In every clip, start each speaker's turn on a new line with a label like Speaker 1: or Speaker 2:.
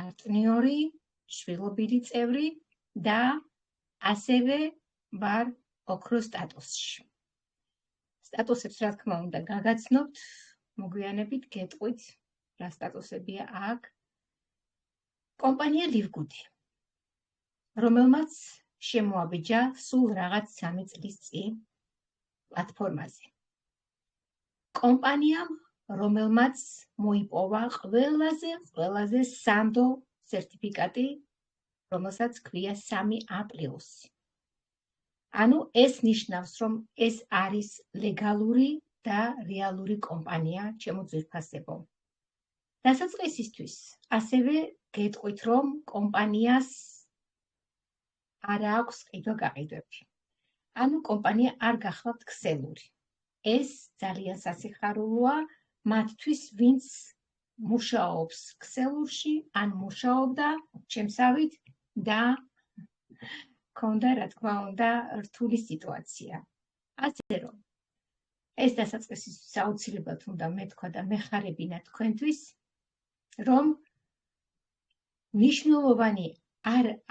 Speaker 1: პარტნიორი, შვილობილი წევრი და ასევე ვარ ოქროს სტატუსში. სტატუსებს რა თქმა უნდა გაგაცნობთ, მოგვიანებით გეტყვით რა სტატუსებია აქ. კომპანია ლივგუდი, რომელმაც შემოაბიჯა სულ რაღაც 3 წლის წინ პლატფორმაზე. კომპანიამ, რომელმაც მოიპოვა ყველაზე სანდო სერტიფიკატი, რომელსაც ქვია 3A+. ანუ ეს ნიშნავს, რომ ეს არის ლეგალური და რეალური კომპანია, ჩემო ძვირფასებო. დასაწყისისთვის ასევე გეტყვით, რომ კომპანიას არ აქვს ყიდვა-გაყიდვები. ანუ კომპანია არ გახლავთ ქსელური. ეს ძალიან სასიხარულოა მათთვის, ვინც მუშაობს ქსელურში, ან მუშაობდა ჩემსავით და ქონდა, რა თქმა უნდა, რთული სიტუაცია. ასე რომ, ეს დასაწყისისთვის აუცილებლად უნდა მეთქვა და მეხარებინა თქვენთვის, რომ მნიშვნელოვანი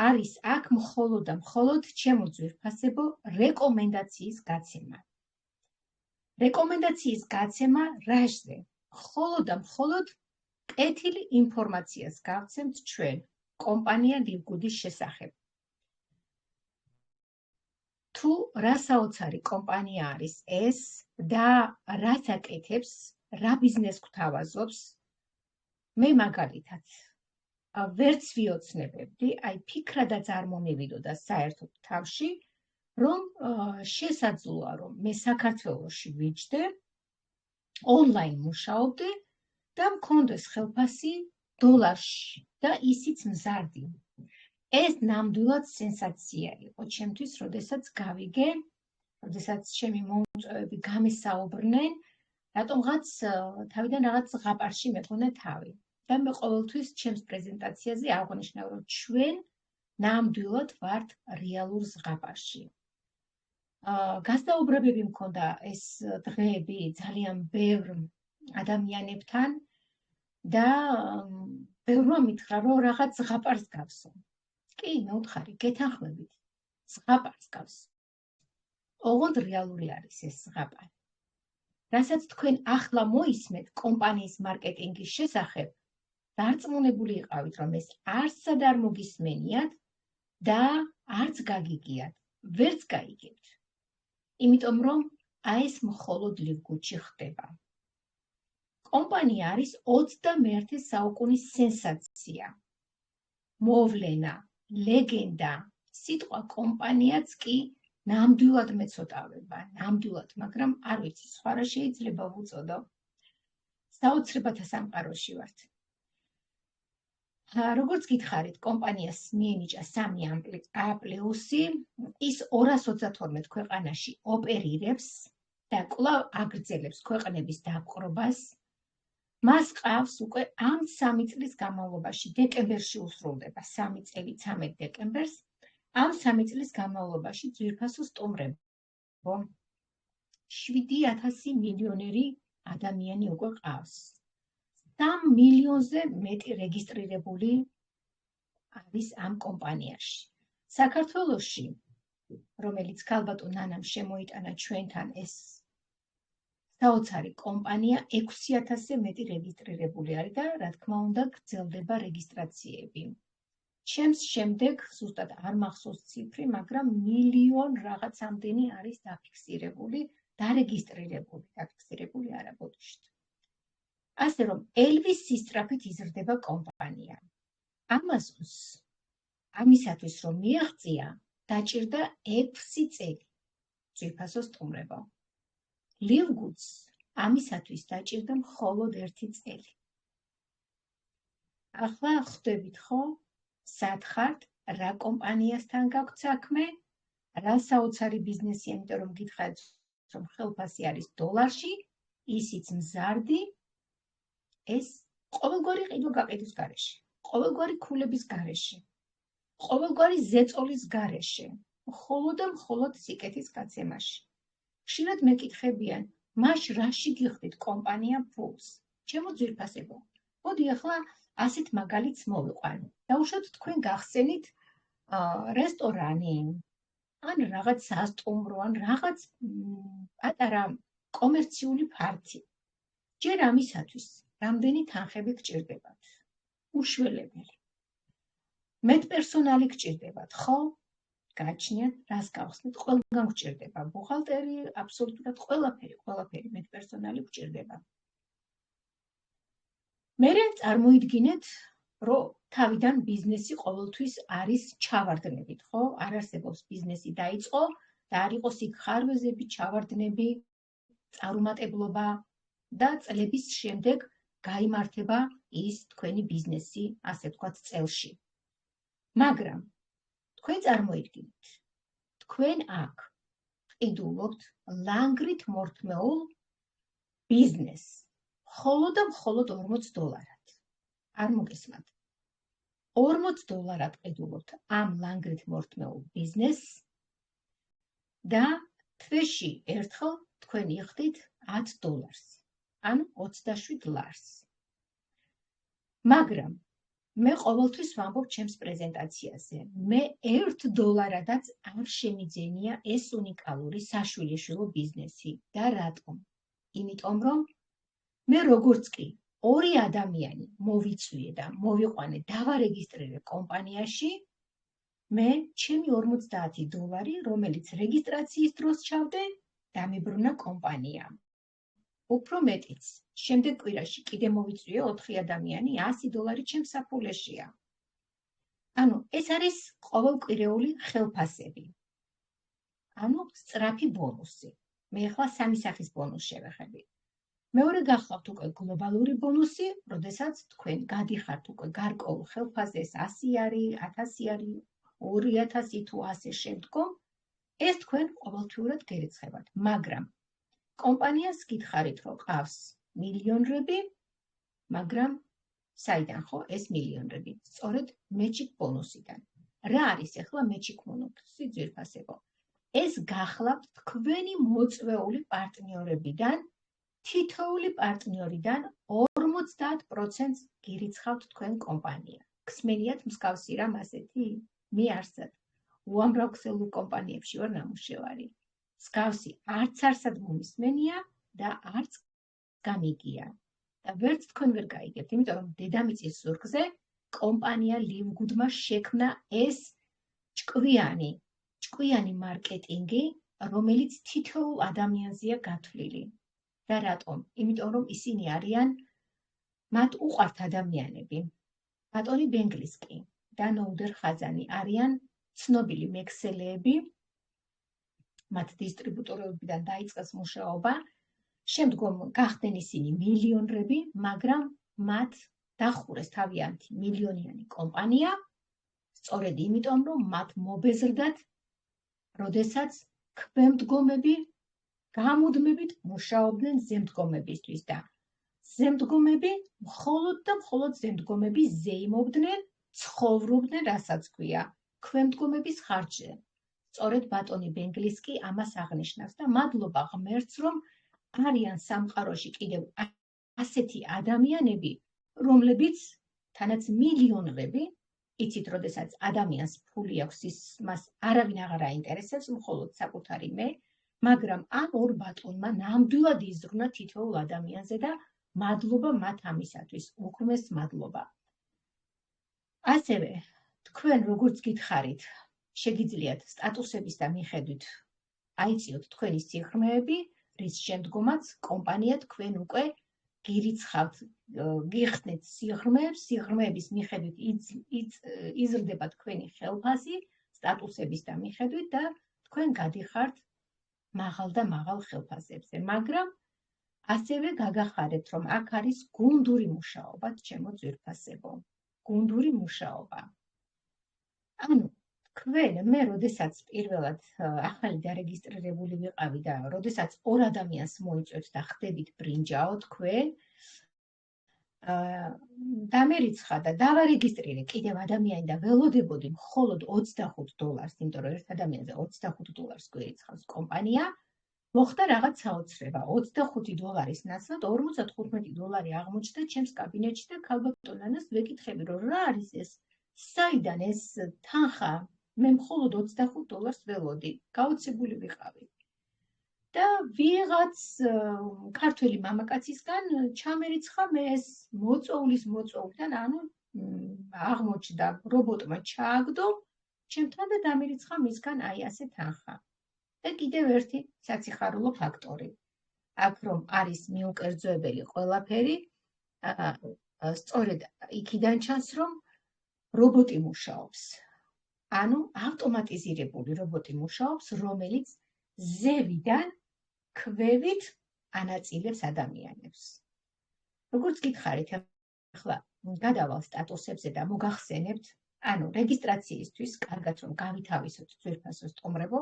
Speaker 1: არის აქ მხოლოდ და მხოლოდ ჩემო ძვირფასებო რეკომენდაციის გაცემა. რეკომენდაციის გაცემა რაშზე? მხოლოდ და მხოლოდ კეთილი ინფორმაციას გავცემთ ჩვენ კომპანია ლივგუდის შესახებ. თუ რა საოცარი კომპანია არის ეს და რაც აკეთებს, რა ბიზნეს გვთავაზობს, მე მაგალითად ვერც ვიოცნებებდი, აი ფიქრადაც არ მომივიდოდა საერთოდ თავში, რომ შესაძლოა, რომ მე საქართველოში ვიჯდე, ონლაინ მუშაობდე და მქონდეს ხელფასი დოლარში და ისიც მზარდი. ეს ნამდვილად სენსაცია იყო ჩემთვის, როდესაც გავიგე, როდესაც ჩემი მომწვევები გამესაუბრნენ, რატომღაც თავიდან რაღაც ზღაპარში მეკონა თავი. და მე ყოველთვის ჩემს პრეზენტაციაზე აღვნიშნავ, რომ ჩვენ ნამდვილად ვართ რეალურ ზღაპარში. გასაუბრებები მქონდა ეს დღეები ძალიან ბევრ ადამიანებთან და ბევრმა მითხრა, რომ რაღაც ზღაპარს გავსო. კი, მეუთხარი, გეთანხმებით, ზღაპარს გავსო. ოღონდ რეალური არის ეს ზღაპარი. რასაც თქვენ ახლა მოისმენთ კომპანიის მარკეტინგის შესახებ, დარწმუნებული იყავით, რომ ეს არცად არ მოგისმენიათ და არც გაგიგიათ, ვერც გაიგებთ. იმიტომ რომ აი ეს მხოლოდ ლივგუდში ხდება. კომპანია არის 21 საუკუნის სენსაცია. მოვლენა, ლეგენდა, სიტყვა კომპანიაც კი ნამდვილად მეცოტავება, ნამდვილად, მაგრამ არ ვიცი, სხვა რა შეიძლება ვუწოდო. საოცრებათა სამყაროში ვართ. როგორც გითხარით, კომპანიას მიენიჭა 3A+, ის 232 ქვეყანაში ოპერირებს და კვლავ აგრძელებს ქვეყნების დაპყრობას. მას ყავს უკვე ამ 3 წლის განმავლობაში, დეკემბერში უსრულდება 3 წელი 13 დეკემბერს, ამ 3 წლის განმავლობაში ძვირფასო სტუმრებო 7,000 მილიონერი ადამიანი უკვე ყავს. 3 მილიონზე მეტი რეგისტრირებული არის ამ კომპანიაში. საქართველოში, რომელიც ქალბატონ ნანამ შემოიტანა ჩვენთან ეს საოცარი კომპანია, 6,000-ზე მეტი რეგისტრირებული არის და რა თქმა უნდა გრძელდება რეგისტრაციები. ჩემს შემდეგ ზუსტად არ მახსოვს ციფრი, მაგრამ მილიონ რაღაცამდენი არის დაფიქსირებული, დარეგისტრირებული არა ბოდიშით. ასე რომ, ელვის სისწრაფით იზრდება კომპანია. ამაზონს ამისათვის, რომ მიაღწია, დაჭირდა 6 წელი. ძვირფასო სტუმრებო. ლივგუდს ამისათვის დაჭირდა მხოლოდ 1 წელი. ახლა ხვდებით ხო, სად ხართ, რა კომპანიასთან გაქვთ საქმე, რა საოცარი ბიზნესია, იმიტომ რომ გითხარით, რომ ხელფასი არის დოლარში, ისიც მზარდი, ეს ყოველგვარი ყიდვა-გაყიდვის გარეშე, ყოველგვარი ქულების გარეშე, ყოველგვარი ზეწოლის გარეშე, მხოლოდ და მხოლოდ სიკეთის გაცემაში. ხშირად მეკითხებიან, მაშ რაში გიხდით კომპანია ფულს? ჩემო ძვირფასებო, მოდი ახლა ასეთ მაგალითს მოვიყვანო. დაუშვათ თქვენ გახსენით რესტორანი, ან რაღაც სასტუმრო, ან რაღაც პატარა კომერციული ფართი. ჯერ ამისათვის რამდენი თანხები გჭირდებათ? უშველებელი. მეტპერსონალი გჭირდებათ, ხო? გაჩნიათ, რას გავხსნით, ყველგან გჭირდება. ბუხალტერი, აბსოლუტურად ყველაფერი მეტპერსონალი გჭირდება. მერე წარმოიდგინეთ, რომ თავიდან ბიზნესი ყოველთვის არის ჩავარდნებით, ხო? არ არსებობს ბიზნესი დაიწყო და არ იყოს იქ ხარვეზები, ჩავარდნები, წარუმატებლობა და წლების შემდეგ გაიმართება ის თქვენი ბიზნესი, ასე ვთქვათ, წელში. მაგრამ თქვენ წარმოიდგინეთ, თქვენ აქ ყიდულობთ ლანგრით მორთმეულ ბიზნესს, მხოლოდ და მხოლოდ $40. არ მოგესმათ. $40 ყიდულობთ ამ ლანგრით მორთმეულ ბიზნესს და თვეში ერთხელ თქვენ იხდით $10, ან $27. მაგრამ მე ყოველთვის ვამბობ ჩემს პრეზენტაციაზე, მე $1-დან არ შემიძენია ეს უნიკალური საშვილიშვილო ბიზნესი. და რატომ? იმიტომ რომ მე როგორც კი ორი ადამიანი მოვიწვიე და მოვიყვანე დავარეგისტრირე კომპანიაში, მე ჩემი $50, რომელიც რეგისტრაციის დროს ჩავდე, დამიბრუნა კომპანია. უფრო მეტიც, შემდეგ კვირაში კიდე მოვიწვიე 4 ადამიანი, $100 ჩემს საფულეშია. ანუ ეს არის ყოველკვირეული ხელფასები. ანუ სწრაფი ბონუსი. მე ახლა სამი სახის ბონუს შევეხები. მეორე გახლავთ უკვე გლობალური ბონუსი, როდესაც თქვენ გადიხართ უკვე გარკვეულ ხელფასზე, 100 არის, 1000 არის, 2000 თუ ასე შემდგომ, ეს თქვენ ყოველთვიურად გერიცხებათ. მაგრამ კომპანიას გითხარით, რომ ყავს მილიონრები, მაგრამ საიდან ხო ეს მილიონრები? სწორედ მეჩიკ ბონუსიდან. რა არის ახლა მეჩიკ ბონუსი, ძვირფასებო? ეს გახლავთ თქვენი მოწვეული პარტნიორებიდან, თითოეული პარტნიორიდან 50%-ს გირიცხავთ თქვენ კომპანია. გსმენიათ მსგავსი რამ ასეთი? მიარსად. უამრავ ქსელურ კომპანიებში ვარ ნამუშევარი. მსგავსი არც მომისმენია და არც გამიგია. და ვერც თქვენ ვერ გაიგებთ, იმიტომ რომ დედამიწის ზურგზე კომპანია ლივგუდმა შექმნა ეს ჭკვიანი მარკეტინგი, რომელიც თითოეულ ადამიანზეა გათვლილი. და რატომ? იმიტომ რომ ისინი არიან, მათ უყვართ ადამიანები. ბატონი ბენგლისკი და ნოუდერ ხაზანი არიან ცნობილი მექსელეები, მათ დისტრიბუტორებიდან დაიწყეს მუშაობა, შემდგომ გახდნენ ისინი მილიონრები, მაგრამ მათ დახურეს თავიანთი მილიონიანი კომპანია, სწორედ იმიტომ, რომ მათ მობეზრდათ, როდესაც ქვემდგომები გამუდმებით მუშაობდნენ ზემდგომებისთვის და ზემდგომები მხოლოდ და მხოლოდ ზემდგომები ზეიმობდნენ, ცხოვრობდნენ, რასაც ქვია, ქვემდგომების ხარჯზე. სწორედ ბატონი ბენგლისკი ამას აღნიშნავს და მადლობა ღმერთს, რომ არიან სამყაროში კიდევ ასეთი ადამიანები, რომლებიც თანაც მილიონრები, იცით, როდესაც ადამიანს ფული აქვს, მას არავინ აღარ აინტერესებს, მხოლოდ საკუთარი მე, მაგრამ ამ ორ ბატონმა ნამდვილად იზრუნა თითოეულ ადამიანზე და მადლობა მათ ამისათვის, უღრმეს მადლობა. ასევე, თქვენ როგორც გითხარით, შეგიძლიათ სტატუსების და მიხედვით აიწიოთ თქვენი სიღრმეები, რის შემდგომაც კომპანია თქვენ უკვე გირიცხავთ, გიხსნით სიღრმეებს, სიღრმეების მიხედვით იზრდება თქვენი ხელფასი, სტატუსების და მიხედვით და თქვენ გადიხართ მაღალ და მაღალ ხელფასებზე. მაგრამ ასევე გაგახარეთ, რომ აქ არის გუნდური მუშაობა, ჩემო ძვირფასებო. გუნდური მუშაობა. ანუ თქვენ, მე როდესაც პირველად ახალი დარეგისტრირებული ვიყავი და როდესაც ორ ადამიანს მოიწვევთ და ხდებით ბრინჯაო თქვენ, დამერიცხა და დავარეგისტრირე კიდევ ადამიანი და ველოდებოდი მხოლოდ $25, იმიტომ რომ ერთ ადამიანზე $25 გვერიცხავს კომპანია, მოხდა რაღაც საოცრება. $25 ნაცვლად $45 აღმოჩნდა ჩემს კაბინეტში და ქალბატონ ანას ვეკითხები, რომ რა არის ეს? საიდან ეს თანხა? მე მხოლოდ $25 ველოდი. გაოცებული ვიყავი. და ვიღაც ქართველი მამაკაცისგან ჩამერიცხა მე ეს მოწოვლიდან, ანუ აღმოჩნდა რობოტმა ჩააგდო ჩემთან და დამერიცხა მისგან აი ასე თანხა. და კიდევ ერთი საციხარულო ფაქტორი. აქ რომ არის მიუკერძოებელი ყველაფერი, სწორედ იქიდან ჩანს, რომ რობოტი მუშაობს. ანუ ავტომატიზირებული რობოტი მუშაობს, რომელიც ზევიდან ქვევით ანაწილებს ადამიანებს. როგორც გითხარით, ახლა გადავალ სტატუსებზე და მოგახსენებთ, ანუ რეგისტრაციისთვის, კარგად რომ გავითავისოთ ძვირფასო სტუმრებო,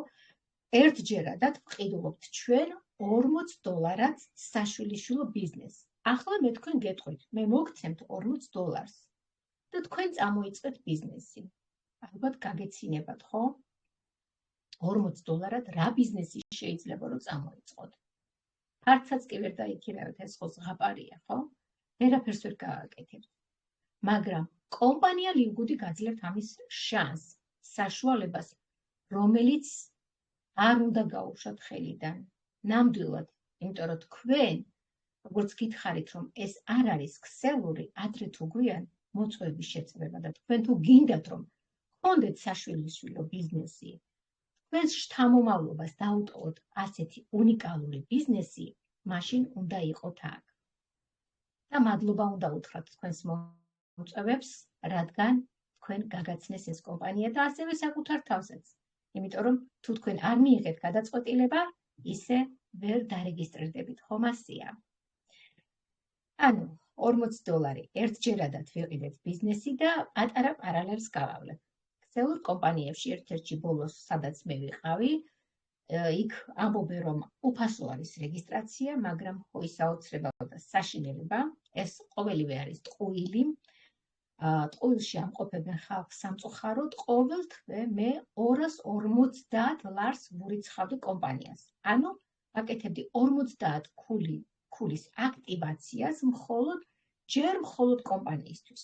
Speaker 1: ერთჯერადად ვყიდულობთ ჩვენ $40 საშვილიშვილო ბიზნესს. ახლა მე თქვენ გეტყვით, მე მოგცემთ $40 და თქვენ წამოიწყეთ ბიზნესი. ალბათ გაგეცინებათ, ხო? $40 რა ბიზნესი შეიძლება რომ წამოიწყოთ? ფარცაც კი ვერ დაიქირავეთ, ეს ხო ზღაპარია, ხო? ვერაფერს ვერ გააკეთებთ. მაგრამ კომპანია ლივგუდი გაძლევთ ამის შანსს, საშუალებას, რომელიც არ უნდა გაუშვათ ხელიდან. ნამდვილად, იმიტომ რომ თქვენ, როგორც გითხარით, რომ ეს არ არის ქსელური, ადრე თუ გვიან მოწვევის შეწმება და თქვენ თუ გინდათ, რომ გქონდეთ საშვილიშვილო ბიზნესი, თქვენს შთამომავლობას დაუტოვოთ ასეთი უნიკალური ბიზნესი, მაშინ უნდა იყოთ აქ. და მადლობა უნდა უთხრათ თქვენს მოწვევებს, რადგან თქვენ გაგაცნეს ეს კომპანია და ასევე საკუთარ თავსაც. იმიტომ რომ თუ თქვენ არ მიიღეთ გადაწყვეტილება, ისე ვერ დარეგისტრირდებით, ხომ ასეა. ანუ $40 ერთჯერადად ვიყიდეთ ბიზნესი და პატარა პარალელს გავავლეთ. ქსელურ კომპანიებში ერთ-ერთი ბოლოს, სადაც მე ვიყავი, იქ ამბობენ, რომ უფასო არის რეგისტრაცია, მაგრამ ხო ის საოცრება და საშინელება, ეს ყოველივე არის ტყუილი. ტყუილში ამყოფებენ ხალხს სამწუხაროდ, ყოველ თვე მე $250 ვურიცხავდი კომპანიას. ანუ აკეთებდი 50 ქულის აქტივაციას მხოლოდ კომპანიისთვის.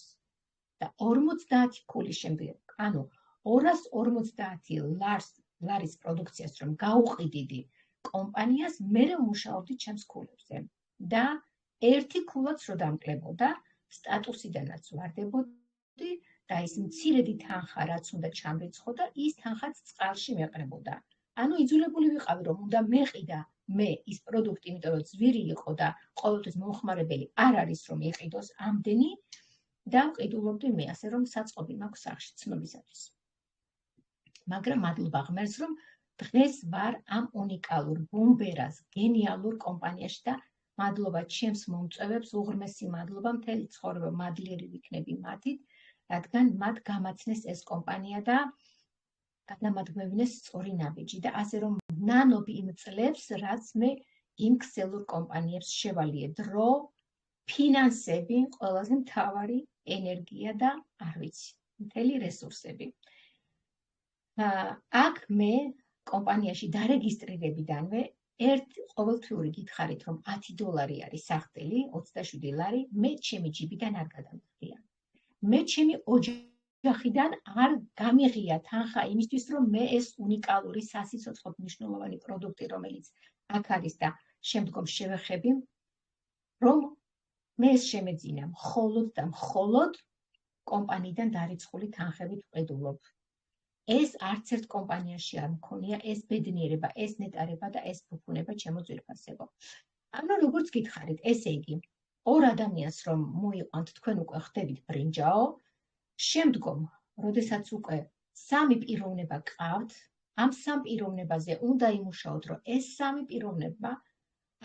Speaker 1: და 50 ქულის შემდეგ, ანუ $250 პროდუქციას რომ გაუყიდიდი კომპანიას, მე მუშაობდი ჩემს ქულებზე. და ერთი ქულაც რო დამკლებოდა, სტატუსიდანაც ვარდებოდი და ის მცირედი თანხა, რაც უნდა ჩამრიცხოდა, ის თანხაც წყალში მეყრებოდა. ანუ იძულებული ვიყავი, რომ უნდა მეყიდა მე ის პროდუქტი, იმიტომ რომ ძვირი იყო და ყოველთვის მომხმარებელი არ არის რომ იყიდოს ამდენი და ვყიდულობდი მე, ასე რომ საწყობი მაქვს სახში ცნობისათვის. მაგრამ მადლობა ღმერთს, რომ დღეს ვარ ამ უნიკალურ ბუმბერას გენიალურ კომპანიაში და მადლობა ჩემს მომწვევებს, უღრმესი მადლობა, მთელი ცხოვრება მადლიერი ვიქნები მათით, რადგან მათ გამაცნეს ეს კომპანია და გადამადგმევინეს სწორი ნაბიჯი და ასე რომ ნანობ იმ წლებს, რაც მე იმ ქსელურ კომპანიებს შევალიე დრო, ფინანსები, ყველაზე მთავარი ენერგია და არ ვიცი, მთელი რესურსები. აქ მე კომპანიაში დარეგისტრირებიდანვე ყოველთვიური გითხარით, რომ $10 არის სახტელი, 27 ლარი, მე ჩემი ჯიბიდან არ გადამღია. მე ჩემი ოჯახიდან არ გამიღია თანხა იმისთვის, რომ მე ეს უნიკალური სასიცოცხლოდ მნიშვნელოვანი პროდუქტი, რომელიც აქ არის და შემდგომ შევეხები, რომ მე ეს შემეძინა მხოლოდ და მხოლოდ კომპანიიდან დარიცხული თანხებით ვყიდულობ. ეს არც ერთ კომპანიაში არ მქონია ეს ბედნიერება, ეს ნეტარება და ეს ფუფუნება ჩემო ძვირფასებო. ანუ როგორც გითხარით, ესე იგი, ორ ადამიანს რომ მოიყვანთ, თქვენ უკვე ხდებით ბრინჯაო, შემდგომ, როდესაც უკვე სამი პიროვნება გყავთ, ამ სამ პიროვნებაზე უნდა იმუშაოთ, რომ ეს სამი პიროვნება,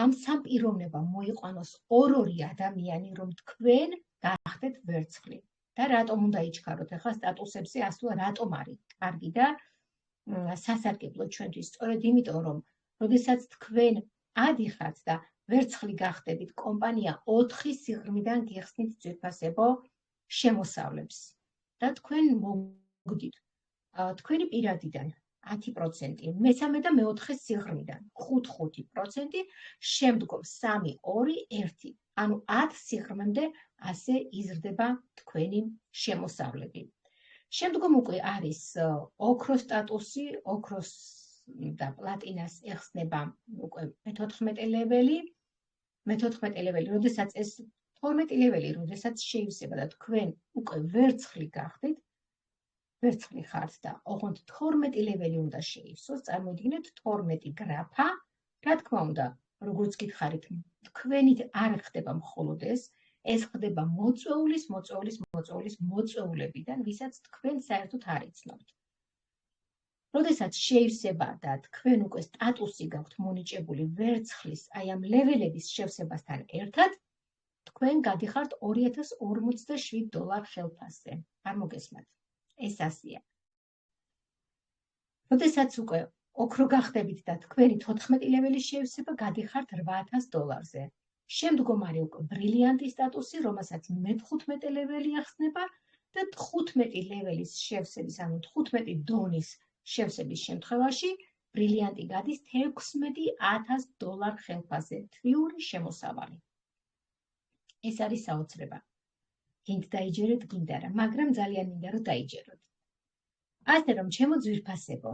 Speaker 1: ამ სამ პიროვნებამ მოიყვანოს ორ-ორი ადამიანი, რომ თქვენ გახდეთ ვერცხლი. და რატომ უნდა იჩქაროთ ახლა სტატუსებზე ასვლა, რატომ არის კარგი და სასარგებლო ჩვენთვის? სწორედ იმიტომ, რომ როდესაც თქვენ ადიხართ და ვერცხლი გახდებით, კომპანია 4 სიღრმიდან გიხსნით ძვირფასებო შემოსავლებს და თქვენ მოგდით თქვენი პირადიდან 10%, მესამე და მეოთხე სიღრმიდან 5%, შემდგომ 3, 2, 1, ანუ 10 სიღრმემდე ასე იზრდება თქვენი შემოსავლები. შემდგომ უკვე არის ოქროს სტატუსი, ოქროს და პლატინას ეხსნება უკვე მე-14 ლეველი, როდესაც ეს 12 ლეველი, როდესაც შეივსება და თქვენ უკვე ვერცხლი გახდით, ვერცხლი ხართ და ოღონდ 12 ლეველი უნდა შეივსოს, წარმოიდგინეთ 12 გრაფა, რა თქმა უნდა, როგორც გითხარით, თქვენით არ ხდება მხოლოდ ეს ხდება მოწვეულებიდან, ვისაც თქვენ საერთოდ არ იცნობთ. როდესაც შეივსება და თქვენ უკვე სტატუსი გაქვთ მონიჭებული ვერცხლის, აი ამ ლეველების შევსებასთან ერთად, თქვენ გადიხართ $2047 ხელფასზე. არ მოგესმათ. ეს ასეა. როდესაც უკვე ოქრო გახდებით და თქვენი 14 ლეველი შეივსება, გადიხართ $8000-ზე. შემდგომ არის უკვე ბრილიანტის სტატუსი, რომელსაც მე-15 ლეველი ახსნება და 15 ლეველის შევსების, ანუ 15 დონის შევსების შემთხვევაში ბრილიანტი გადის $16,000 ხელფასზე, თვიური შემოსავალი. ეს არის საოცრება. გინდ დაიჯერეთ, გინდა რა, მაგრამ ძალიან მინდა რომ დაიჯეროთ. ასე რომ ჩემო ძვირფასებო,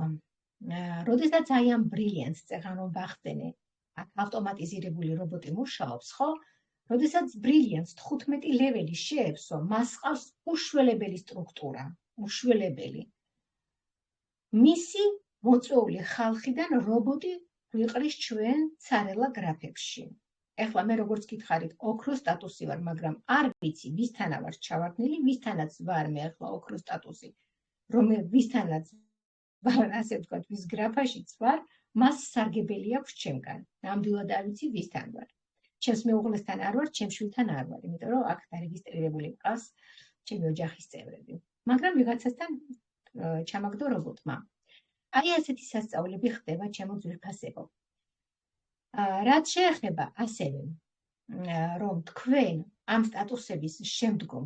Speaker 1: როდესაც აი ამ ბრილიანტს წეღან რომ ვახდენე, აქ ავტომატიზირებული რობოტი მუშაობს, ხო? როდესაც ბრილიანტს 15 ლეველი შეევსო, მას ყავს უშველებელი სტრუქტურა, უშველებელი. მისი მოწვეული ხალხიდან რობოტი გვიყრის ჩვენ ცარელა გრაფებში. ეხლა მე როგორც გითხარით, ოქროს სტატუსი ვარ, მაგრამ არ ვიცი, ვისთანა ვარ ჩავარდნილი, ვისთანაც ვარ მე ახლა ოქროს სტატუსი, რომ ვისთანაც ვარ, ასე ვთქვათ, ვის გრაფაშიც ვარ, მას სარგებელი აქვს ჩემგან. ნამდვილად არ ვიცი, ვისთან ვარ. ჩემს მეუღლესთან არ ვარ, ჩემს შვილთან არ ვარ, იმიტომ რომ აქ დარეგისტრირებული მყავს ჩემი ოჯახის წევრები. მაგრამ ვიღაცასთან ჩამაგდო რობოტმა. აი ასეთი სასწაულები ხდება ჩემო ძვირფასებო. რაც შეეხება ასევე, რომ თქვენ ამ სტატუსების შემდგომ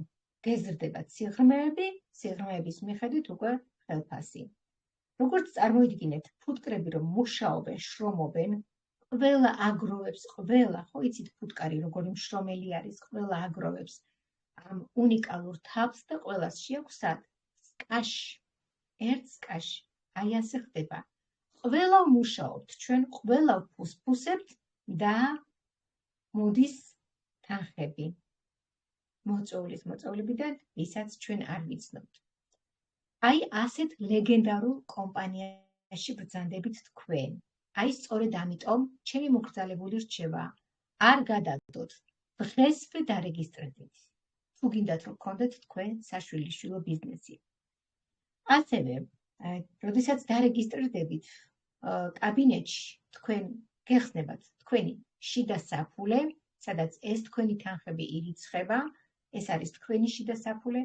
Speaker 1: გეზრდებათ სიღრმეების მიხედვით უკვე ხელფასი. როგორც წარმოიდგინეთ, ფუტკრები რომ მუშაობენ, შრომობენ, ყველა აგროვებს, ხო იცით ფუტკარი როგორი მშრომელი არის, ყველა აგროვებს ამ უნიკალურ თავს და ყველას შეაქვს სად? სკაში, ერთ სკაში. აი ასე ხდება. ყველა მუშაობთ, ჩვენ ყველა ვფუსფუსებთ და მოდის თანხები. მოწვეულებიდან, ვისაც ჩვენ არ ვიცნობთ. აი ასეთ ლეგენდარულ კომპანიაში ბრძანდებით თქვენ. აი სწორედ ამიტომ ჩემი მოგრძალებული რჩევა, არ გადაგდოთ, დღესვე დარეგისტრირდით. თუ გინდათ რომ გქონდეთ თქვენ საშვილიშვილო ბიზნესი. ასევე, როდესაც დარეგისტრირდებით, კაბინეტში თქვენ გეხსნებათ თქვენი შიდა საფულე, სადაც ეს თქვენი თანხები ირიცხება, ეს არის თქვენი შიდა საფულე,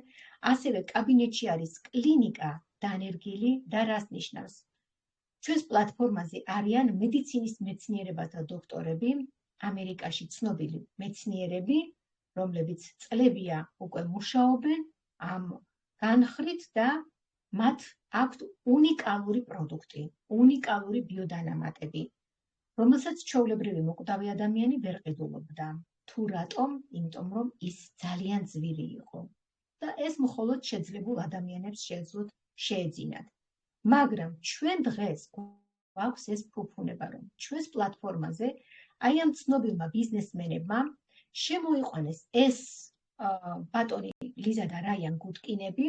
Speaker 1: ასევე კაბინეტში არის კლინიკა დანერგილი და რას ნიშნავს? ჩვენს პლატფორმაზე არიან მედიცინის მეცნიერებათა დოქტორები, ამერიკაში ცნობილი მეცნიერები, რომლებიც წლებია უკვე მუშაობენ ამ განხრით და მათ აქვთ უნიკალური პროდუქტი, უნიკალური ბიოდანამატები, რომელსაც ჩვეულებრივი მოკვდავი ადამიანი ვერ ყიდულობდა. თუ რატომ? იმიტომ რომ ის ძალიან ძვირი იყო და ეს მხოლოდ შეძლებულ ადამიანებს შეეძლოთ შეეძინათ. მაგრამ ჩვენ დღეს გვაქვს ეს ფუფუნება, რომ ჩვენს პლატფორმაზე აი ამ ცნობილმა ბიზნესმენებმა შემოიყვანეს ეს ბატონი ლიზა და რაიან გუტკინები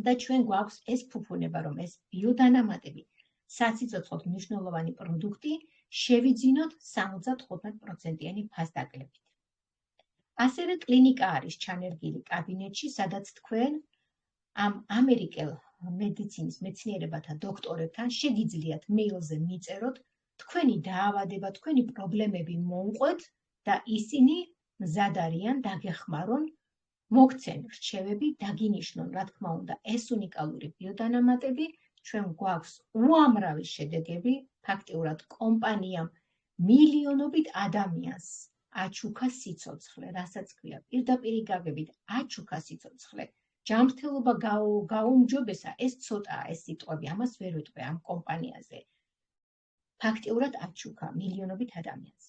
Speaker 1: და ჩვენ გვაქვს ეს ფუფუნება, რომ ეს ბიოდანამატები, საციცოცხლოდ მნიშვნელოვანი პროდუქტი შევიძინოთ 75%-იანი ფასდაკლებით. ასევე კლინიკა არის ჩანერგილი კაბინეტში, სადაც თქვენ ამ ამერიკელ მედიცინის მეცნიერებათა დოქტორებთან შეგიძლიათ მეილზე მიწეროთ თქვენი დაავადება, თქვენი პრობლემები მოუყვეთ და ისინი მზად არიან დაგეხმარონ, მოგცენ რჩევები, დაგინიშნონ, რა თქმა უნდა, ეს უნიკალური ბიოდანამატები, ჩვენ გვაქვს უამრავი შედეგები, ფაქტიურად კომპანიამ მილიონობით ადამიანს აჩუქა სიცოცხლე, რასაც ქვია, პირდაპირი გაგებით აჩუქა სიცოცხლე. ჯანმრთელობა გაუმჯობესა, ეს ცოტაა ეს სიტყვები, ამას ვერ ვიტყვი ამ კომპანიაზე. ფაქტიურად აჩუქა მილიონობით ადამიანს.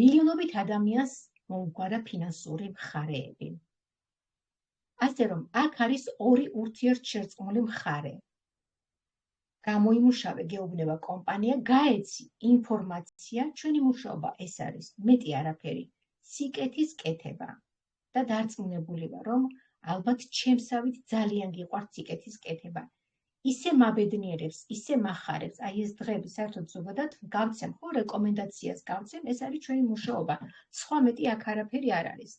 Speaker 1: მილიონობით ადამიანს მოუგვარა ფინანსური მხარეები. ასე რომ, აქ არის ორი ურთიერთშერწყმული მხარე. გამოიმუშავე გეუბნება კომპანია, გაეცი ინფორმაცია, ჩვენი მუშაობა ეს არის, მეტი არაფერი, სიკეთის კეთება. და დარწმუნებული ვარ, რომ ალბათ ჩემსავით ძალიან გიყვართ სიკეთის კეთება. ისე მაბედნიერებს, ისე მახარებს, აი ეს დღეები საერთოდ ზოგადად გავცემ, ხო, რეკომენდაციას გავცემ, ეს არის ჩვენი მუშაობა. სხვა მეტი აქ არაფერი არ არის.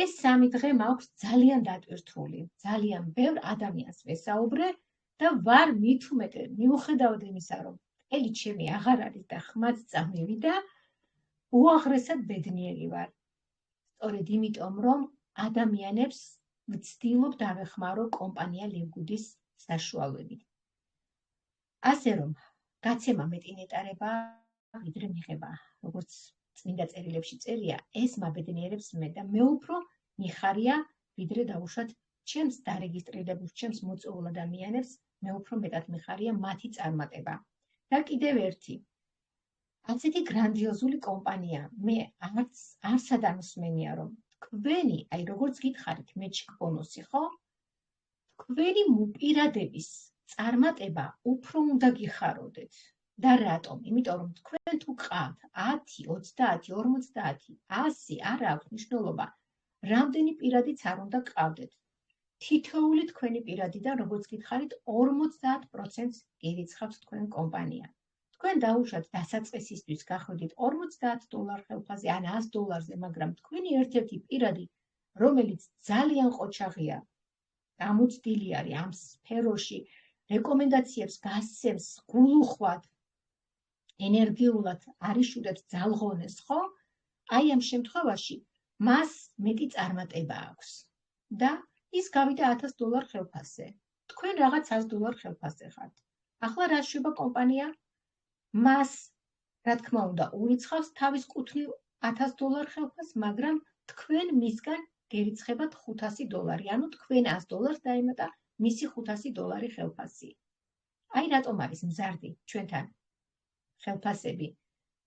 Speaker 1: ეს 3 დღე მაქვს ძალიან დატვირთული, ძალიან ბევრ ადამიანს ვესაუბრე და ვარ მით უმეტე, მიუხედავად იმისა, რომ მთელი ჩემი აღარ არის და ხმაც წამივიდა, უაღრესად ბედნიერი ვარ. სწორედ იმიტომ, რომ ადამიანებს ვცდილობ დავეხმარო კომპანია ლივგუდის საშუალებით. ასე რომ, გაცემა მეტი ნეტარება, ვიდრე მიღება, როგორც წმინდა წერილებში წერია, ეს მაბედნიერებს მე და მე უფრო მიხარია, ვიდრე დავუშვათ ჩემს დარეგისტრირებულ, ჩემს მოწვეულ ადამიანებს, მე უფრო მეტად მიხარია მათი წარმატება. და კიდევ ერთი, ასეთი გრანდიოზული კომპანია, მე არც ადამიანსმენია, რომ თქვენი, აი როგორც გითხარით, მეჩიკ ბონუსი, ხო? თქვენი პირადების წარმატება უფრო უნდა გიხაროდეთ. და რატომ? იმიტომ რომ თქვენ თუ გყავთ 10, 30, 50, 100, არ აქვს მნიშვნელობა. რამდენი პირადიც არ უნდა გყავდეთ. თითოეული თქვენი პირადიდან, როგორც გითხარით, 50%-ს გირიცხავთ თქვენ კომპანია. თქვენ დაუშვათ დასაწყისისთვის გახვიდით $50 ხელფასზე ან $100-ზე, მაგრამ თქვენი ერთ-ერთი პირადი, რომელიც ძალიან ყოჩაღია, გამოცდილი არის ამ სფეროში, რეკომენდაციებს გასცემს გულუხვად, ენერგიულად არიშურებს ძალღონეს, ხო? აი ამ შემთხვევაში მას მეტი წარმატება აქვს. და ის გავიდა $1000 ხელფასზე. თქვენ რაღაც $100 ხელფასზე ხართ. ახლა რა შვება კომპანია? მას, რა თქმა უნდა, ურიცხავს თავის კუთვნილ $1000 ხელფასს, მაგრამ თქვენ მისგან გერიცხებათ $500, ანუ თქვენ $100 დაემატა მისი $500 ხელფასი. აი რატომ არის მზარდი ჩვენთან ხელფასები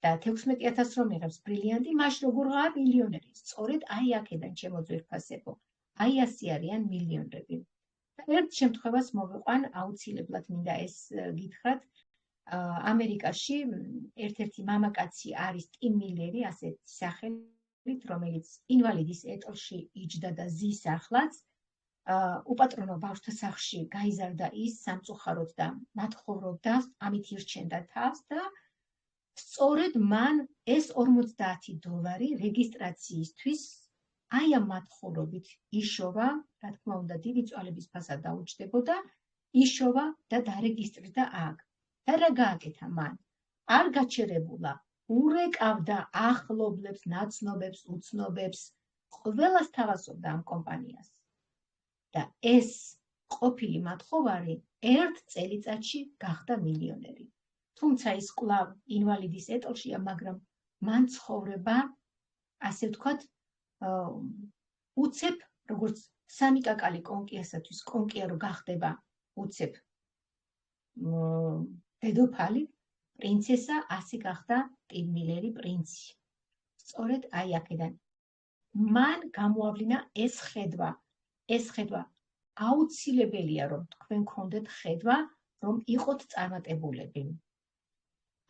Speaker 1: და 16000 რომ იღებს ბრილიანტი, მაშ როგორღაა მილიონერი. სწორედ აი აქედან ჩემო ძვირფასებო. აი ასი არიან მილიონერები. და ერთ შემთხვევას მოვიყვან აუცილებლად მინდა ეს გითხრათ. ამერიკაში ერთ-ერთი მამაკაცი არის ტიმ მილერი, ასეთი სახელით, რომელიც ინვალიდის ეტლში იჯდა და ზის ახლაც. უპატრონო ბავშვთა სახლში გაიზარდა ის სამწუხაროდ და მათხოვრობდა, ამით ირჩენდა თავს და სწორედ მან ეს $50 რეგისტრაციისთვის აი ამ მათხოვრობით იშოვა, რა თქმა უნდა, დიდი წვალების ფასად დაუჯდებოდა, იშოვა და დარეგისტრირდა აქ. და რა გააკეთა მან? არ გაჩერებულა, ურეკავდა ახლობლებს, ნაცნობებს, უცნობებს, ყველას თავაზობდა ამ კომპანიას. და ეს ყოფილი მათხოვარი ერთ წელიწადში გახდა მილიონერი. თუმცა ის კვლავ ინვალიდის ეტლშია, მაგრამ მან ცხოვრება, ასე ვთქვათ, უცებ, როგორც სამი კაკალი კონკიასათვის, კონკია რო გახდება უცებ დედოფალი, პრინცესა, ასე გახდა ტიმ მილერი პრინცი. სწორედ აი აქედან მან გამოავლინა ეს ხედვა. ეს ხედვა აუცილებელია, რომ თქვენ გქონდეთ ხედვა, რომ იყოთ წარმატებულები.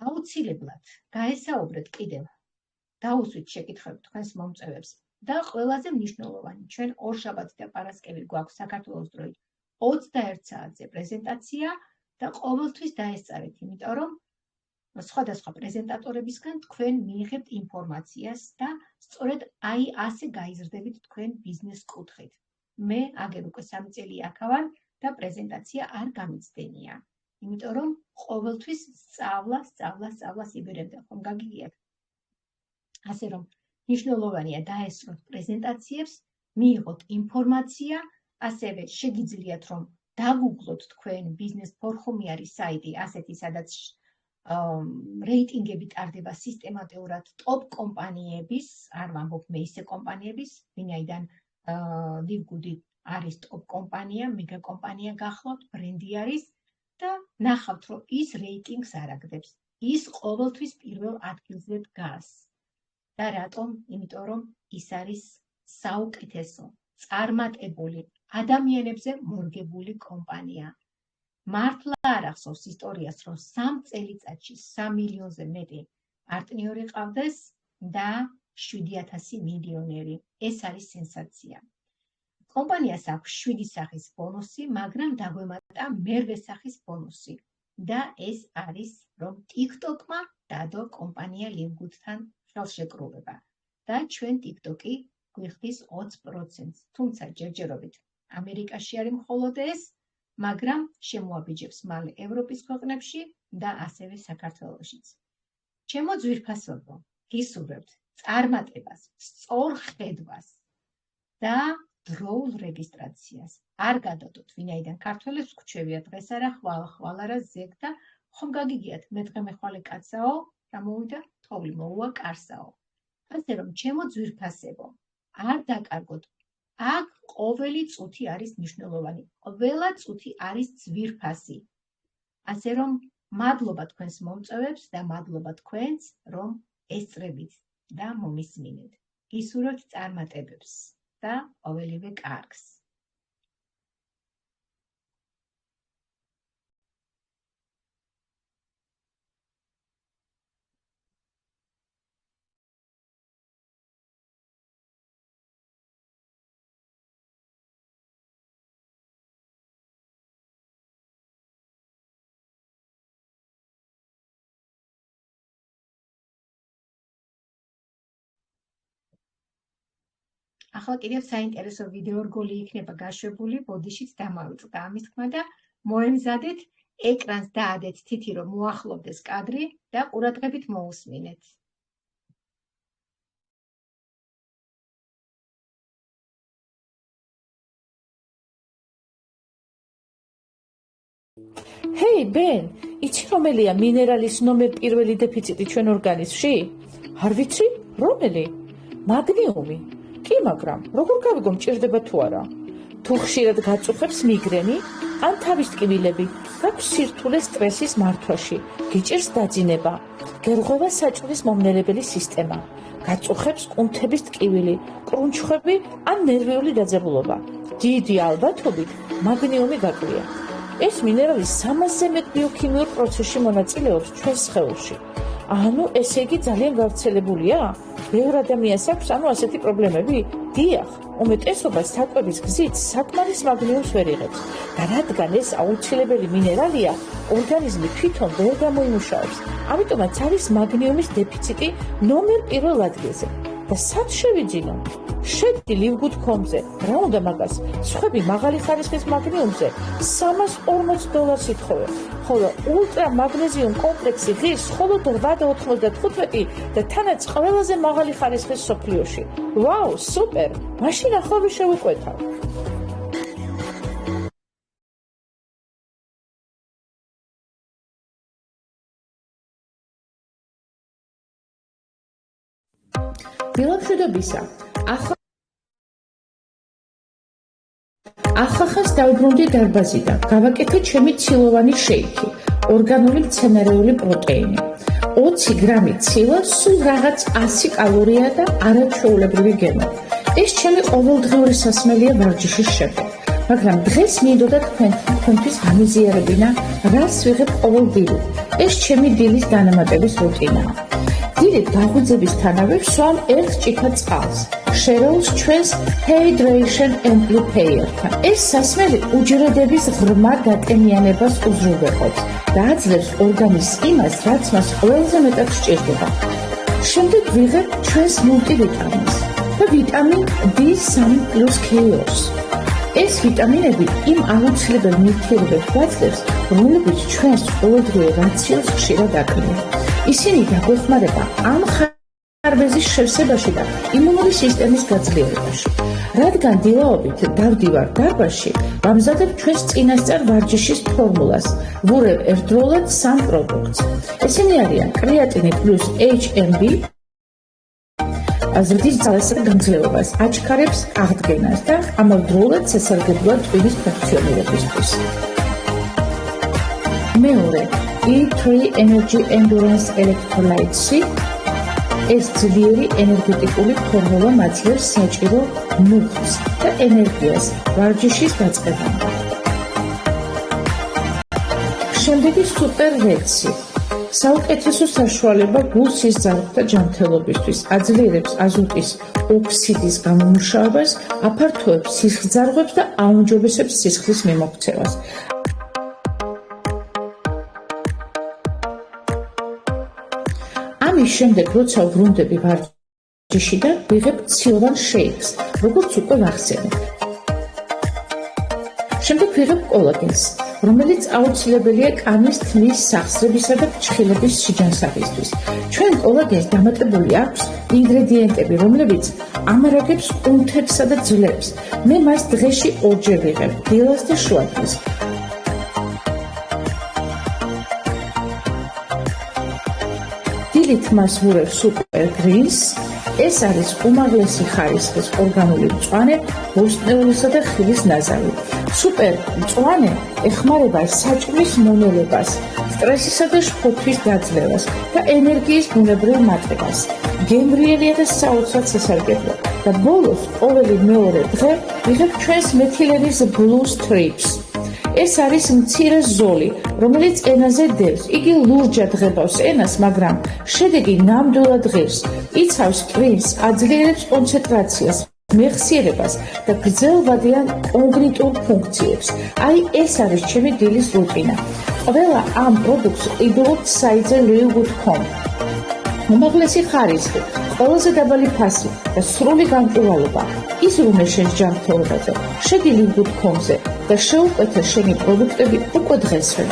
Speaker 1: აუცილებლად გაესაუბრეთ კიდევ, დაუსვით შეკითხებით თქვენს მომწევებს და ყველაზე მნიშვნელოვანი, ჩვენ ორშაბათი და პარასკევი გვაქვს საქართველოს დროით 21 საათზე პრეზენტაცია და ყოველთვის დაესწარეთ, იმიტომ რომ სხვადასხვა პრეზენტატორებისგან თქვენ მიიღებთ ინფორმაციას და სწორედ აი ასე გაიზრდებით თქვენ ბიზნეს კუთხით. მე აგერ უკვე 3 წელი აქ ვარ და პრეზენტაცია არ გამიცდენია. იმიტომ რომ ყოველთვის სწავლას იბერებდა, ხომ გაგიგიათ? ასე რომ მნიშვნელოვანია დაესწროთ პრეზენტაციებს, მიიღოთ ინფორმაცია, ასევე შეგიძლიათ რომ დაგუგლოთ თქვენ ბიზნეს ფორხუმი არის საიტი, ასეთი სადაც რეიტინგები ტარდება სისტემატურად ტოპ კომპანიების, არ ვამბობ მე ისე კომპანიების, ვინაიდან ლივგუდი არის ტოპ კომპანია, მეგა კომპანია გახლავთ, ბრენდი არის და ნახავთ, რომ ის რეიტინგს არ აგდებს. ის ყოველთვის პირველ ადგილზე დგას. და რატომ? იმიტომ რომ ის არის საუკეთესო, წარმატებული, ადამიანებზე მორგებული კომპანია. მართლა არ ახსოვს ისტორიას, რომ 3 წელიწადში 3 მილიონზე მეტი პარტნიორი ყავდეს და 7,000 მილიონერი. ეს არის სენსაცია. კომპანიას აქვს 7 სახის ბონუსი, მაგრამ დაგვემატა მერვე სახის ბონუსი. და ეს არის, რომ TikTok-მა დადო კომპანია Livgood-თან ხელშეკრულება. და ჩვენ TikTok-ი გვიხდის 20%. თუმცა ჯერჯერობით ამერიკაში არის მხოლოდ ეს, მაგრამ შემოაბიჯებს მალე ევროპის ქვეყნებში და ასევე საქართველოშიც. ჩემო ძვირფასობო, გისურვებთ წარმატებას, სწორ ხედვას და დროულ რეგისტრაციას. არ გადადოთ, ვინაიდან ქართველებს გვჩვევია დღეს არა, ხვალ არა ზეგ და ხომ გაგიგიათ, მე დღე მეხვალე კაცაო, გამოვიდა თოვლი მოუვა კარსაო. ასე რომ ჩემო ძვირფასებო, არ დაკარგოთ. აქ ყოველი წუთი არის მნიშვნელოვანი. ყველა წუთი არის ძვირფასი. ასე რომ მადლობა თქვენს მომწევებს და მადლობა თქვენს, რომ ესწრებით და მომისმინეთ. გისურვებთ წარმატებებს და ყოველივე კარგს. ახლა კიდევ საინტერესო ვიდეო რგოლი იქნება გაშვებული, ბოდიშით დამავიწყდა ამის თქმა და მოემზადეთ ეკრანს დაადეთ თითი, რომ მოახლოვდეს კადრი და ყურადღებით მოусმინეთ.
Speaker 2: Hey Ben, იცი რომელია მინერალის ნომერ პირველი დეფიციტი ჩვენ ორგანიზმში? არ ვიცი, რომელი? მაგნიუმი. კი, მაგრამ როგორ გავიგო მჭირდება თუ არა? თუ ხშირად გაწუხებს მიგრენი, ან თავის ტკივილები, გაქვს სირთულე სტრესის მართვაში, გიჭირს დაძინება, გერღვევა საჭმლის მომნელებელი სისტემა, გაწუხებს კუნთების ტკივილი, კრუნჩხვები ან ნერვიული დაძაბულობა. დიდი ალბათობით მაგნიუმი გაკლია. ეს მინერალი 300-ზე მეტ ბიოქიმიურ პროცესში მონაწილეობს ჩვენს სხეულში. ანუ ესე იგი ძალიან გავრცელებულია? ბევრ ადამიანს აქვს ასეთი პრობლემები? დიახ, უმეტესობა საკვების გზით საკმარის მაგნიუმს ვერ იღებს და რადგან ეს აუცილებელი მინერალია, ორგანიზმი თვითონ ვერ გამოიმუშავებს. ამიტომაც არის მაგნიუმის დეფიციტი ნომერ პირველ ადგილზე. და სად შევიძინო? შედი Livgood.com-ზე, რა უნდა მაგას? სხვები მაღალი ხარისხის მაგნიუმზე $340 ითხოვენ, ხოლო ულტრა მაგნეზიუმ კომპლექსი ღირს მხოლოდ 8.95 და თანაც ყველაზე მაღალი ხარისხის მსოფლიოში. ვაუ, სუპერ! მაშინ ახლა შევიკვეთავ. დილამშვიდობისა. ახახას დავბრუნდი დარბაზიდან. გავაკეთე ჩემი ცილოვანი შეიქი, ორგანული მცენარეული პროტეინი. 20 გრამი ცილა, სულ რაღაც 100 კალორია და არაჩვეულებრივი გემო. ეს ჩემი ყოველდღიური სასმელია ვარჯიშის შემდეგ. მაგრამ დღეს მინდოდა თქვენთვის გამიზიარებინა, რას ვიღებ ყოველ დილით. ეს ჩემი დილის დანამატების რუტინაა. დილით გაღვიძებისთანავე ვსვამ 1 ჭიქა წყალს. შერეულს ჩვენს Hydration Amplifier-თან. ეს სასმელი უჯრედების ღრმა დატენიანებას უზრუნველყოფს და აძლევს ორგანიზმს იმას, რაც მას ყველაზე მეტად სჭირდება. შემდეგ ვიღებ ჩვენს მულტივიტამინს და ვიტამინ D3+K2-ს. ეს ვიტამინები იმ აუცილებელ ნივთიერებებს გვაძლევს, რომლებიც ჩვენს ყოველდღიურ რაციოს ხშირად აკლია. ისინი დაგვეხმარება ამ ხარბეზის შევსებაში და იმუნური სისტემის გაძლიერებაში. რადგან დილაობით დავდივარ დარბაზში, ვამზადებ ჩვენს წინასწარ ვარჯიშის ფორმულას, ვურევ ერთდროულად 3 პროდუქტს. ესენი არიან კრეატინი პლუს HMB, ზრდის ძალასა და გამძლეობას, აჩქარებს აღდგენას და ამავდროულად სასარგებლოა ტვინის ფუნქციონირებისთვის. მეორე, E3 Energy Endurance Electrolytes-ი ეს ძლიერი ენერგეტიკული ფორმულა მაძლევს საჭირო მუხტს და ენერგიას ვარჯიშის დაწყებამდე. შემდეგი სუპერ რეცი. საუკეთესო საშუალება გულსის ძარღვთა ჯანმრთელობისთვის, აძლიერებს აზოტის ოქსიდის გამომუშავებას, აფართოებს სისხლძარღვებს და აუმჯობესებს სისხლის მიმოქცევას. ამის შემდეგ, როცა ვბრუნდები ვარჯიშიდან, ვიღებ ცილვან შეიქს, როგორც უკვე ვახსენე. შემდეგ ვიღებ კოლაგენს, რომელიც აუცილებელია კანის თმის სახსრებისა და ფრჩხილების შეჯანსაღისთვის. ჩვენ კოლაგენს დამატებული აქვს ინგრედიენტები, რომლებიც ამარაგებს კუნთებსა და ძვლებს. მე მას დღეში 2 ჯერ ვიღებ, დილას და შუადღეს. დილით მას ვურევ სუპერ გრინს. ეს არის უმაღლესი ხარისხის ორგანული მწვანე, ბოსტნეულისა და ხილის ნაზავი. სუპერ მწვანე ეხმარება საჭმლის მონელებას, სტრესისა და შფოთვის დაძლევას და ენერგიის ბუნებრივ მატებას. გემრიელია და საოცრად სასარგებლო. და ბოლოს ყოველი მეორე დღე ვიღებ ჩვენს მეთილერის blue strips. ეს არის მცირე ზოლი, რომელიც ენაზე დევს. იგი ლურჯად ღებავს ენას, მაგრამ შედეგი ნამდვილად ღირს. იცავს პრინს, აძლიერებს კონცენტრაციას, მეხსიერებას და გრძელვადიან კოგნიტურ ფუნქციებს. აი ეს არის ჩემი დილის რუტინა. ყველა ამ პროდუქტს ყიდულობთ საიტზე live.com. უმაღლესი ხარისხი, ყველაზე დაბალი ფასი და სრული განკურვალობა. იზრუნე შენ ჯანმრთელობაზე. შედი live.com-ზე და შეუკვეთე შენი პროდუქტები უკვე დღესვე.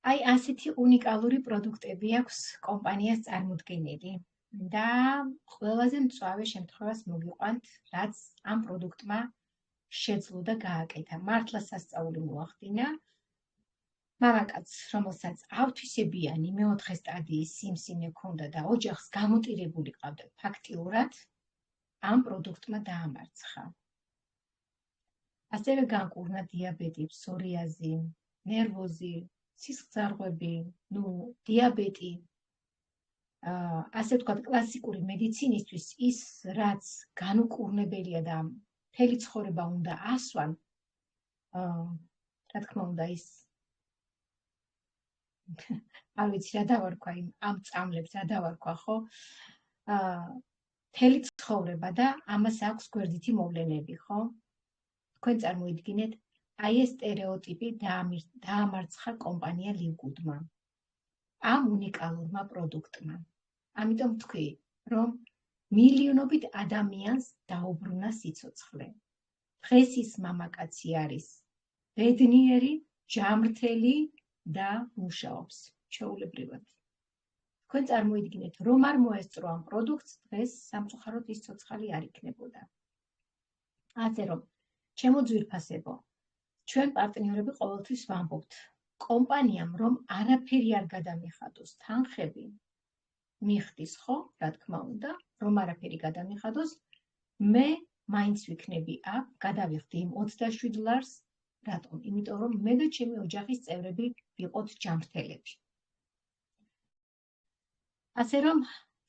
Speaker 1: აი ასეთი უნიკალური პროდუქტები აქვს კომპანიას წარმოდგენილი და ყველაზე მწვავე შემთხვევას მოგიყვანთ, რაც ამ პროდუქტმა შეძლო და გააკეთა. მართლა სასწაული მოახდინა. მამაკაცს, რომელსაც ავთვისებიანი მეოთხე სტადიის სიმსივნე ჰქონდა და ოჯახს გამოტირებული ყავდა, ფაქტიურად ამ პროდუქტმა დაამარცხა. ასევე განკურნა დიაბეტი, ფსორიაზი, ნერვოზი, სისხლძარღვები, დიაბეტი. ასე ვთქვათ, კლასიკური მედიცინისთვის ის, რაც განუკურნებელია და მთელი ცხოვრება უნდა ასვან, რა თქმა უნდა, ის არ ვიცი რა დავარქვა ამ წამლებს, რა დავარქვა, ხო? მთელი ცხოვრება და ამას აქვს გვერდითი მოვლენები, ხო? თქვენ წარმოიდგინეთ, აი ეს სტერეოტიპი დაამარცხა კომპანია Live.com-მა, ამ უნიკალურმა პროდუქტმა. ამიტომ თქვი, რომ მილიონობით ადამიანს დაუბრუნა სიცოცხლე. დღეს ის მამაკაცი არის ბედნიერი, ჯამრთელი და მუშაობს ჩვეულებრივად. თქვენ წარმოიდგინეთ, რომ არ მოესწრო ამ პროდუქტს, დღეს სამწუხაროდ ის ცოცხალი არ იქნებოდა. ასე რომ, ჩემო ძვირფასებო, ჩვენ პარტნიორები ყოველთვის ვამბობთ, კომპანიამ რომ არაფერი არ გადამიხადოს, თანხები მიხდის, ხო? რა თქმა უნდა, რომ არაფერი გადამიხადოს, მე მაინც ვიქნები აქ, გადავიხდი იმ $27. რატომ? იმიტომ რომ მე და ჩემი ოჯახის წევრები ვიყოთ ჯანმრთელები. ასე რომ,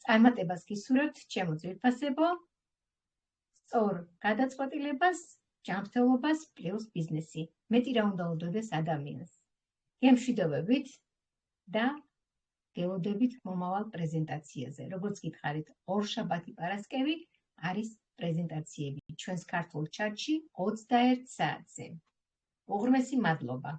Speaker 1: წარმატებას გისურვებთ, ჩემო ძვირფასებო, სწორ გადაწყვეტილებას, ჯანმრთელობას პლუს ბიზნესი. მეტი რა უნდა უდოდეს ადამიანს. გემშვიდობებით და გელოდებით მომავალ პრეზენტაციაზე. როგორც გითხარით, ორშაბათი პარასკევი არის პრეზენტაციები ჩვენს ქართულ ჩატში 21 საათზე. უღრმესი მადლობა.